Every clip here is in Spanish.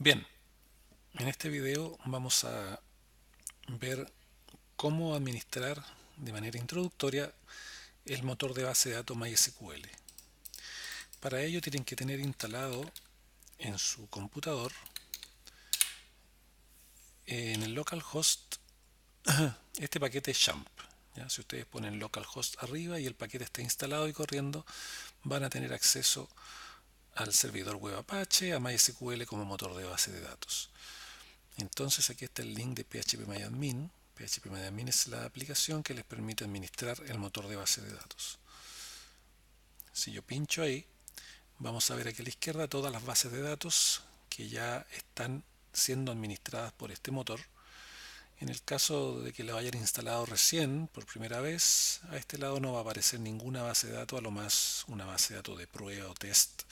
Bien, en este video vamos a ver cómo administrar de manera introductoria el motor de base de datos MySQL. Para ello tienen que tener instalado en su computador, en el localhost, este paquete XAMPP. ¿Ya? Si ustedes ponen localhost arriba y el paquete está instalado y corriendo, van a tener acceso al servidor web Apache, a MySQL como motor de base de datos. Entonces aquí está el link de phpMyAdmin. phpMyAdmin es la aplicación que les permite administrar el motor de base de datos. Si yo pincho ahí, vamos a ver aquí a la izquierda todas las bases de datos que ya están siendo administradas por este motor. En el caso de que lo hayan instalado recién, por primera vez, a este lado no va a aparecer ninguna base de datos, a lo más una base de datos de prueba o test,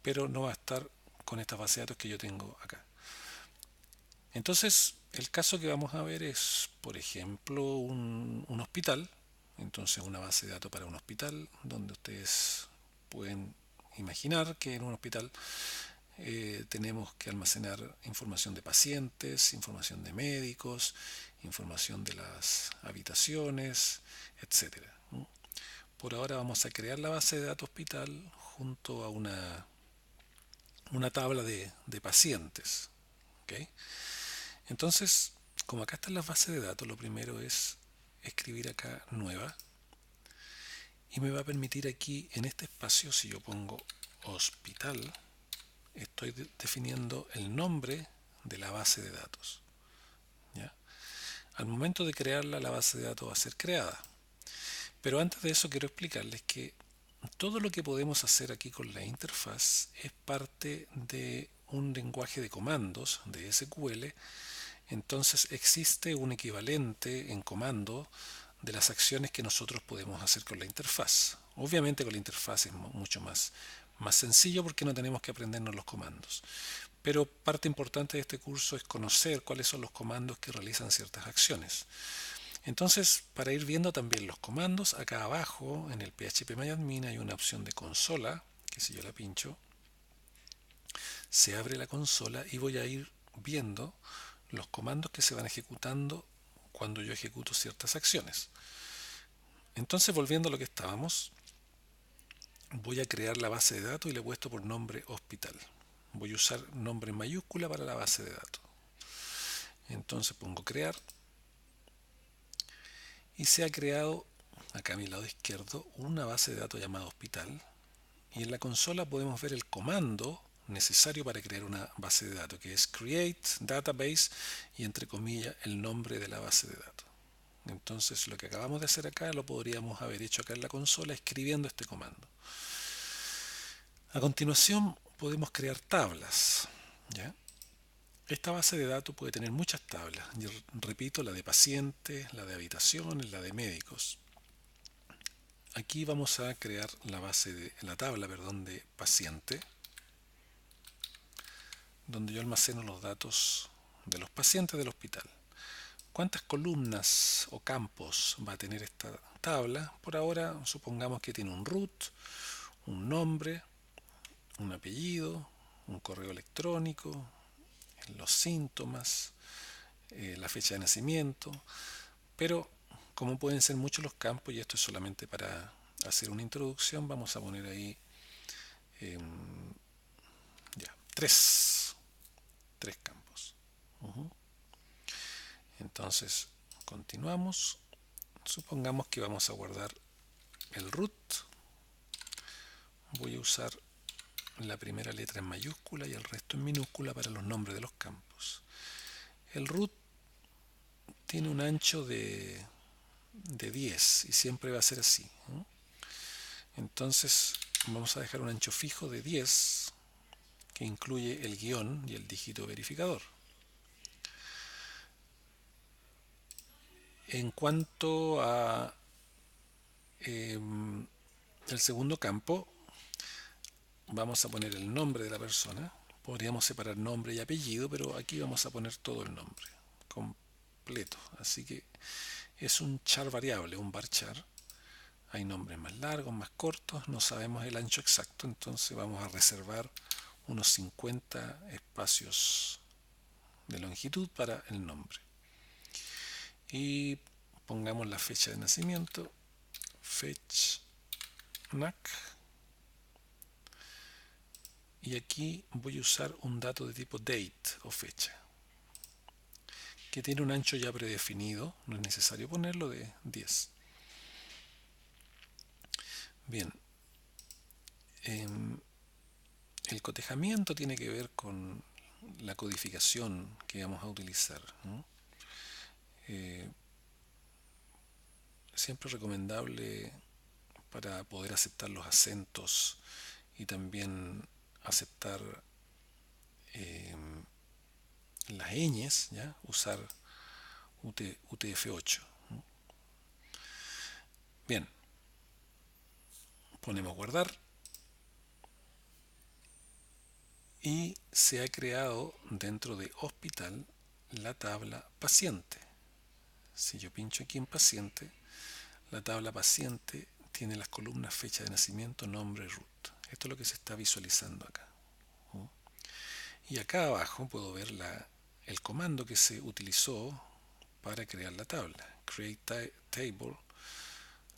pero no va a estar con esta base de datos que yo tengo acá. Entonces, el caso que vamos a ver es, por ejemplo, un hospital. Entonces, una base de datos para un hospital, donde ustedes pueden imaginar que en un hospital tenemos que almacenar información de pacientes, información de médicos, información de las habitaciones, etcétera. Por ahora vamos a crear la base de datos hospital junto a una tabla de pacientes. ¿Okay? Entonces, como acá están las bases de datos, lo primero es escribir acá nueva y me va a permitir aquí en este espacio, si yo pongo hospital, estoy definiendo el nombre de la base de datos. ¿Ya? Al momento de crearla, la base de datos va a ser creada. Pero antes de eso quiero explicarles que todo lo que podemos hacer aquí con la interfaz es parte de un lenguaje de comandos de SQL. Entonces existe un equivalente en comando de las acciones que nosotros podemos hacer con la interfaz. Obviamente con la interfaz es mucho más sencillo porque no tenemos que aprendernos los comandos. Pero parte importante de este curso es conocer cuáles son los comandos que realizan ciertas acciones. Entonces, para ir viendo también los comandos, acá abajo en el phpMyAdmin hay una opción de consola, que si yo la pincho, se abre la consola y voy a ir viendo los comandos que se van ejecutando cuando yo ejecuto ciertas acciones. Entonces, volviendo a lo que estábamos, voy a crear la base de datos y le he puesto por nombre hospital. Voy a usar nombre en mayúscula para la base de datos. Entonces pongo crear y se ha creado acá a mi lado izquierdo una base de datos llamada hospital y en la consola podemos ver el comando necesario para crear una base de datos, que es create database y entre comillas el nombre de la base de datos. Entonces lo que acabamos de hacer acá lo podríamos haber hecho acá en la consola escribiendo este comando. A continuación podemos crear tablas. ¿Ya? Esta base de datos puede tener muchas tablas. Y repito, la de pacientes, la de habitaciones, la de médicos. Aquí vamos a crear la tabla de paciente, donde yo almaceno los datos de los pacientes del hospital. ¿Cuántas columnas o campos va a tener esta tabla? Por ahora supongamos que tiene un root, un nombre, un apellido, un correo electrónico, los síntomas, la fecha de nacimiento, pero como pueden ser muchos los campos, y esto es solamente para hacer una introducción, vamos a poner ahí eh, ya, tres campos. Entonces, continuamos. Supongamos que vamos a guardar el root. Voy a usar la primera letra en mayúscula y el resto en minúscula para los nombres de los campos. El root tiene un ancho de 10 y siempre va a ser así. Entonces vamos a dejar un ancho fijo de 10 que incluye el guión y el dígito verificador. En cuanto a el segundo campo, vamos a poner el nombre de la persona. Podríamos separar nombre y apellido, pero aquí vamos a poner todo el nombre completo. Así que es un char variable, un varchar. Hay nombres más largos, más cortos, no sabemos el ancho exacto, entonces vamos a reservar unos 50 espacios de longitud para el nombre. Y pongamos la fecha de nacimiento, fechNac. Y aquí voy a usar un dato de tipo date o fecha, que tiene un ancho ya predefinido, no es necesario ponerlo, de 10. Bien, el cotejamiento tiene que ver con la codificación que vamos a utilizar, ¿no? Siempre es recomendable para poder aceptar los acentos y también aceptar las ñes, ¿ya? Usar UTF-8. Bien, ponemos guardar y se ha creado dentro de hospital la tabla paciente. Si yo pincho aquí en paciente, la tabla paciente tiene las columnas fecha de nacimiento, nombre, root. Esto es lo que se está visualizando acá. Y acá abajo puedo ver el comando que se utilizó para crear la tabla. Create table.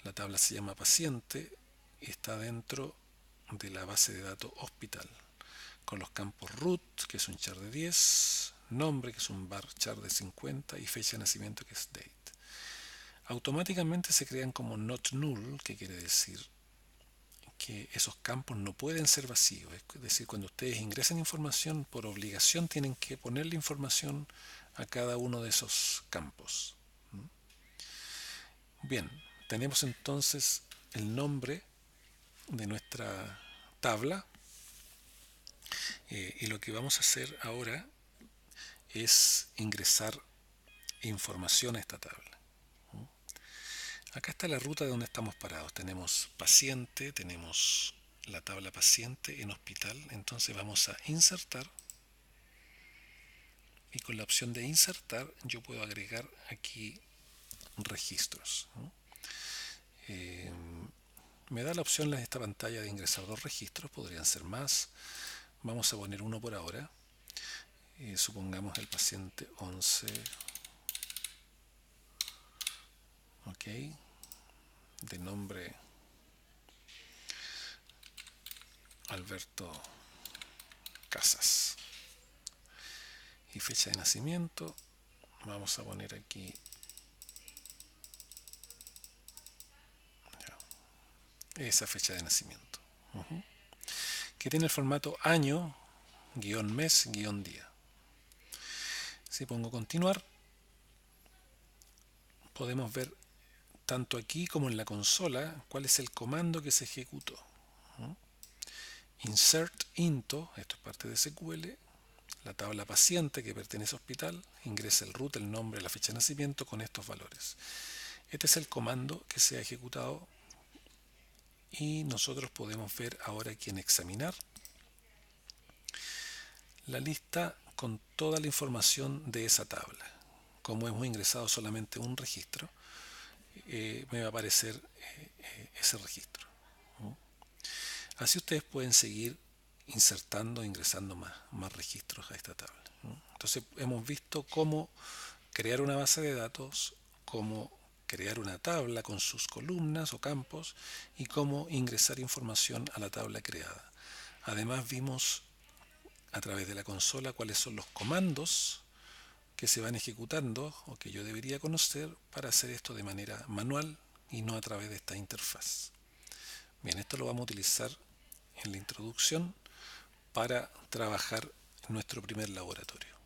La tabla se llama paciente y está dentro de la base de datos hospital, con los campos root, que es un char de 10, nombre, que es un bar char de 50, y fecha de nacimiento, que es date. Automáticamente se crean como not null, que quiere decir que esos campos no pueden ser vacíos. Es decir, cuando ustedes ingresan información, por obligación tienen que ponerle información a cada uno de esos campos. Bien, tenemos entonces el nombre de nuestra tabla, y lo que vamos a hacer ahora es ingresar información a esta tabla. Acá está la ruta de donde estamos parados. Tenemos paciente, tenemos la tabla paciente en hospital. Entonces vamos a insertar, y con la opción de insertar yo puedo agregar aquí registros, ¿no? Me da la opción en esta pantalla de ingresar 2 registros, podrían ser más. Vamos a poner uno por ahora. Supongamos el paciente 11. Ok, de nombre Alberto Casas, y fecha de nacimiento vamos a poner aquí esa fecha de nacimiento, que tiene el formato año, guión mes, guión día. Si pongo continuar, podemos ver tanto aquí como en la consola cuál es el comando que se ejecutó. Insert into, esto es parte de SQL, la tabla paciente que pertenece a hospital, ingresa el root, el nombre, la fecha de nacimiento con estos valores. Este es el comando que se ha ejecutado, y nosotros podemos ver ahora aquí en examinar la lista con toda la información de esa tabla. Como hemos ingresado solamente un registro, me va a aparecer ese registro. Así ustedes pueden seguir insertando, ingresando más registros a esta tabla. Entonces hemos visto cómo crear una base de datos, cómo crear una tabla con sus columnas o campos, y cómo ingresar información a la tabla creada. Además vimos a través de la consola cuáles son los comandos que se van ejecutando o que yo debería conocer para hacer esto de manera manual y no a través de esta interfaz. Bien, esto lo vamos a utilizar en la introducción para trabajar en nuestro primer laboratorio.